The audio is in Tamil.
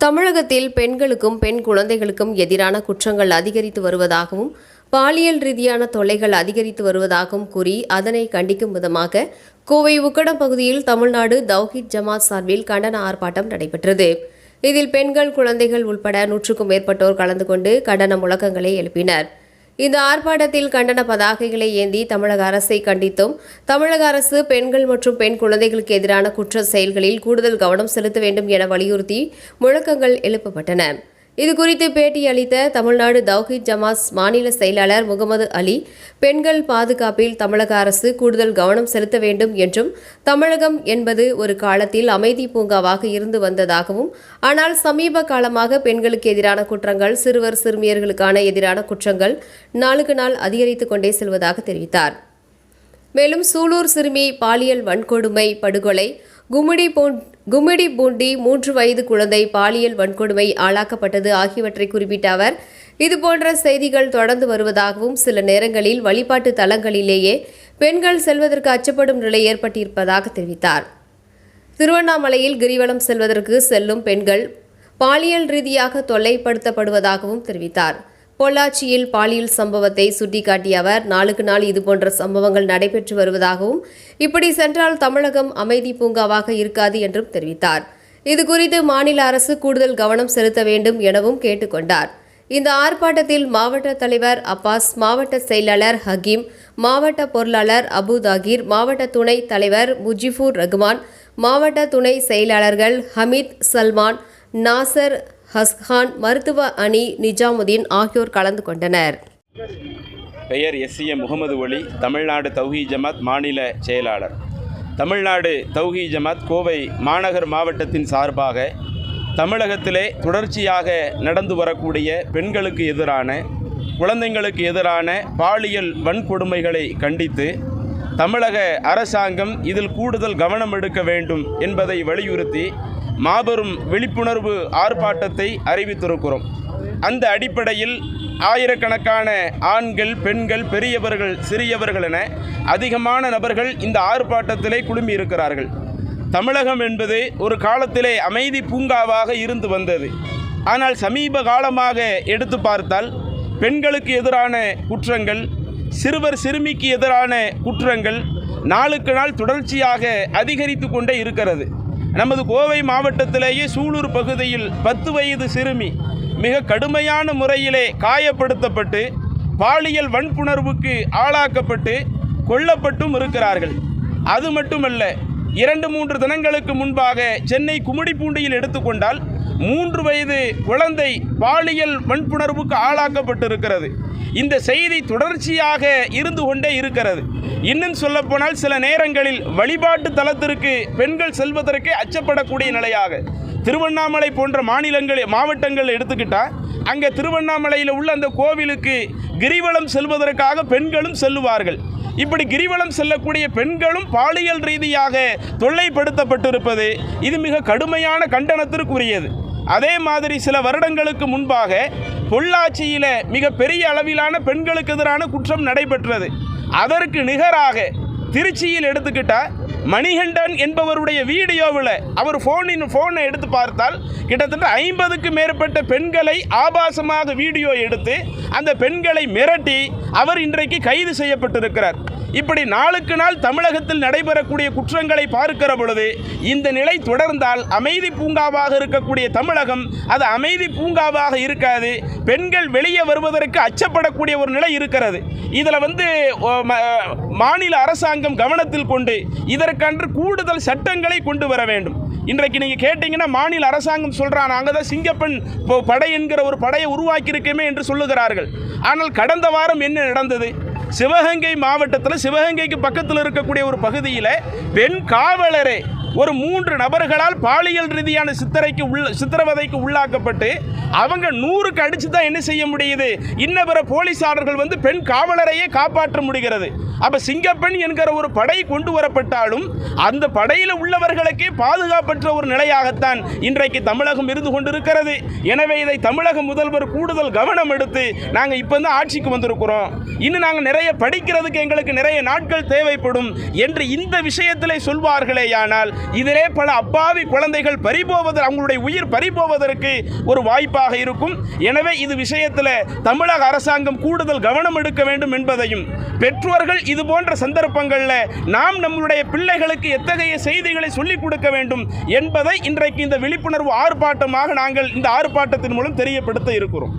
தமிழகத்தில் பெண்களுக்கும் பெண் குழந்தைகளுக்கும் எதிரான குற்றங்கள் அதிகரித்து வருவதாகவும் பாலியல் ரீதியான தொல்லைகள் அதிகரித்து வருவதாகவும் கூறி அதனை கண்டிக்கும் விதமாக கோவை உக்கடம் பகுதியில் தமிழ்நாடு தௌஹீத் ஜமாத் சார்பில் கண்டன ஆர்ப்பாட்டம் நடைபெற்றது. இதில் பெண்கள், குழந்தைகள் உட்பட 100க்கும் மேற்பட்டோர் கலந்து கொண்டு கண்டன முழக்கங்களை எழுப்பினர். இந்த ஆர்ப்பாட்டத்தில் கண்டன பதாகைகளை ஏந்தி தமிழக அரசை கண்டித்தும், தமிழக அரசு பெண்கள் மற்றும் பெண் குழந்தைகளுக்கு எதிரான குற்ற செயல்களில் கூடுதல் கவனம் செலுத்த வேண்டும் என வலியுறுத்தி முழக்கங்கள் எழுப்பப்பட்டன. இதுகுறித்து பேட்டியளித்த தமிழ்நாடு தௌஹீத் ஜமாத் மாநில செயலாளர் முகமது அலி, பெண்கள் பாதுகாப்பில் தமிழக அரசு கூடுதல் கவனம் செலுத்த வேண்டும் என்றும், தமிழகம் என்பது ஒரு காலத்தில் அமைதி பூங்காவாக இருந்து வந்ததாகவும், ஆனால் சமீப காலமாக பெண்களுக்கு எதிரான குற்றங்கள், சிறுவர் சிறுமியர்களுக்கான எதிரான குற்றங்கள் நாளுக்கு நாள் அதிகரித்துக் கொண்டே செல்வதாக தெரிவித்தார். மேலும் சூலூர் சிறுமி பாலியல் வன்கொடுமை படுகொலை, கும்மிடிப்பூண்டி 3 வயது குழந்தை பாலியல் வன்கொடுமை ஆளாக்கப்பட்டது ஆகியவற்றை குறிப்பிட்ட அவர், இதுபோன்ற செய்திகள் தொடர்ந்து வருவதாகவும், சில நேரங்களில் வழிபாட்டு தலங்களிலேயே பெண்கள் செல்வதற்கு அச்சப்படும் நிலை ஏற்பட்டிருப்பதாக தெரிவித்தார். திருவண்ணாமலையில் கிரிவலம் செல்வதற்கு செல்லும் பெண்கள் பாலியல் ரீதியாக தொல்லைப்படுத்தப்படுவதாகவும் தெரிவித்தார். பொள்ளாச்சியில் பாலியல் சம்பவத்தை சுட்டிக்காட்டிய அவர், நாளுக்கு நாள் இதுபோன்ற சம்பவங்கள் நடைபெற்று வருவதாகவும், இப்படி சென்றால் தமிழகம் அமைதி பூங்காவாக இருக்காது என்றும் தெரிவித்தார். இதுகுறித்து மாநில அரசு கூடுதல் கவனம் செலுத்த வேண்டும் எனவும் கேட்டுக்கொண்டார். இந்த ஆர்ப்பாட்டத்தில் மாவட்ட தலைவர் அப்பாஸ், மாவட்ட செயலாளர் ஹக்கீம், மாவட்ட பொருளாளர் அபு தாகிர், மாவட்ட துணை தலைவர் முஜிபுர் ரகுமான், மாவட்ட துணை செயலாளர்கள் ஹமீத், சல்மான், நாசர், ஹஸ்கான், மருத்துவ அணி நிஜாமுதீன் ஆகியோர் கலந்து கொண்டனர். பெயர் எஸ்எம் முகமது ஒலி, தமிழ்நாடு தௌஹீத் ஜமாத் மாநில செயலாளர். தமிழ்நாடு தௌஹீத் ஜமாத் கோவை மாநகர் மாவட்டத்தின் சார்பாக தமிழகத்திலே தொடர்ச்சியாக நடந்து வரக்கூடிய பெண்களுக்கு எதிரான, குழந்தைங்களுக்கு எதிரான பாலியல் வன்கொடுமைகளை கண்டித்து தமிழக அரசாங்கம் இதில் கூடுதல் கவனம் எடுக்க வேண்டும் என்பதை வலியுறுத்தி மாபெரும் விழிப்புணர்வு ஆர்ப்பாட்டத்தை அறிவித்திருக்கிறோம். அந்த அடிப்படையில் ஆயிரக்கணக்கான ஆண்கள், பெண்கள், பெரியவர்கள், சிறியவர்கள் என அதிகமான நபர்கள் இந்த ஆர்ப்பாட்டத்திலே குழுமி இருக்கிறார்கள். தமிழகம் என்பது ஒரு காலத்திலே அமைதி பூங்காவாக இருந்து வந்தது. ஆனால் சமீப காலமாக எடுத்து பார்த்தால் பெண்களுக்கு எதிரான குற்றங்கள், சிறுவர் சிறுமிக்கு எதிரான குற்றங்கள் நாளுக்கு நாள் தொடர்ச்சியாக அதிகரித்து கொண்டே இருக்கிறது. நமது கோவை மாவட்டத்திலேயே சூலூர் பகுதியில் 10 வயது சிறுமி மிக கடுமையான முறையிலே காயப்படுத்தப்பட்டு பாலியல் வன்புணர்வுக்கு ஆளாக்கப்பட்டு கொல்லப்பட்டும் இருக்கிறார்கள். அது மட்டுமல்ல, 2-3 தினங்களுக்கு முன்பாக சென்னை கும்மிடிப்பூண்டியில் எடுத்துக்கொண்டால் 3 வயது குழந்தை பாலியல் வன்புணர்வுக்கு ஆளாக்கப்பட்டிருக்கிறது. இந்த செய்தி தொடர்ச்சியாக இருந்து கொண்டே இருக்கிறது. இன்னும் சொல்லப்போனால் சில நேரங்களில் வழிபாட்டு தலத்திற்கு பெண்கள் செல்வதற்கே அச்சப்படக்கூடிய நிலையாக, திருவண்ணாமலை போன்ற மாவட்டங்கள் எடுத்துக்கிட்டால் அங்கே திருவண்ணாமலையில் உள்ள அந்த கோவிலுக்கு கிரிவலம் செல்வதற்காக பெண்களும் செல்லுவார்கள். இப்படி கிரிவலம் செல்லக்கூடிய பெண்களும் பாலியல் ரீதியாக தொல்லைப்படுத்தப்பட்டிருப்பது இது மிக கடுமையான கண்டனத்திற்குரியது. அதே மாதிரி சில வருடங்களுக்கு முன்பாக பொள்ளாச்சியில் மிக பெரிய அளவிலான பெண்களுக்கு எதிரான குற்றம் நடைபெற்றது. அதற்கு நிகராக திருச்சியில் எடுத்துக்கிட்டால் மணிகண்டன் என்பவருடைய வீடியோவில் அவர் ஃபோனை எடுத்து பார்த்தால் கிட்டத்தட்ட 50க்கும் மேற்பட்ட பெண்களை ஆபாசமாக வீடியோ எடுத்து அந்த பெண்களை மிரட்டி அவர் இன்றைக்கு கைது செய்யப்பட்டிருக்கிறார். இப்படி நாளுக்கு நாள் தமிழகத்தில் நடைபெறக்கூடிய குற்றங்களை பார்க்கிற பொழுது இந்த நிலை தொடர்ந்தால் அமைதி பூங்காவாக இருக்கக்கூடிய தமிழகம் அது அமைதி பூங்காவாக இருக்காது. பெண்கள் வெளியே வருவதற்கு அச்சப்படக்கூடிய ஒரு நிலை இருக்கிறது. இதில் மாநில அரசாங்கம் கவனத்தில் கொண்டு இதற்கென்று கூடுதல் சட்டங்களை கொண்டு வர வேண்டும். இன்றைக்கு நீங்கள் கேட்டீங்கன்னா மாநில அரசாங்கம் சொல்கிறான், நாங்கள் தான் சிங்கப்பெண் படை என்கிற ஒரு படையை உருவாக்கியிருக்கோமே என்று சொல்லுகிறார்கள். ஆனால் கடந்த வாரம் என்ன நடந்தது? சிவகங்கை மாவட்டத்தில், சிவகங்கைக்கு பக்கத்தில் இருக்கக்கூடிய ஒரு பகுதியில் பெண் காவலரே ஒரு 3 நபர்களால் பாலியல் ரீதியான சித்திரவதைக்கு உள்ளாக்கப்பட்டு அவங்க 100க்கு அடிச்சு தான் என்ன செய்ய முடியுது, இன்னபிற போலீசாளர்கள் பெண் காவலரையே காப்பாற்ற முடிகிறது. அப்போ சிங்கப்பெண் என்கிற ஒரு படை கொண்டு வரப்பட்டாலும் அந்த படையில் உள்ளவர்களுக்கே பாதுகாப்பற்ற ஒரு நிலையாகத்தான் இன்றைக்கு தமிழகம் இருந்து கொண்டிருக்கிறது. எனவே இதை தமிழக முதல்வர் கூடுதல் கவனம் எடுத்து, நாங்கள் இப்போ தான் ஆட்சிக்கு வந்திருக்கிறோம், இன்னும் நாங்கள் நிறைய நிறைய படிக்கிறதுக்கு எங்களுக்கு நிறைய நாட்கள் தேவைப்படும் என்று இந்த விஷயத்திலே சொல்வார்களேயானால் இதிலே பல அப்பாவி குழந்தைகள் அவங்களுடைய உயிர் பறிபோவதற்கு ஒரு வாய்ப்பாக இருக்கும். எனவே இது விஷயத்தில் தமிழக அரசாங்கம் கூடுதல் கவனம் எடுக்க வேண்டும் என்பதையும், பெற்றோர்கள் இது போன்ற சந்தர்ப்பங்களில் நாம் நம்முடைய பிள்ளைகளுக்கு எத்தகைய செய்திகளை சொல்லிக் கொடுக்க வேண்டும் என்பதை இன்றைக்கு இந்த விழிப்புணர்வு ஆர்ப்பாட்டமாக நாங்கள் இந்த ஆர்ப்பாட்டத்தின் மூலம் தெரியப்படுத்த இருக்கிறோம்.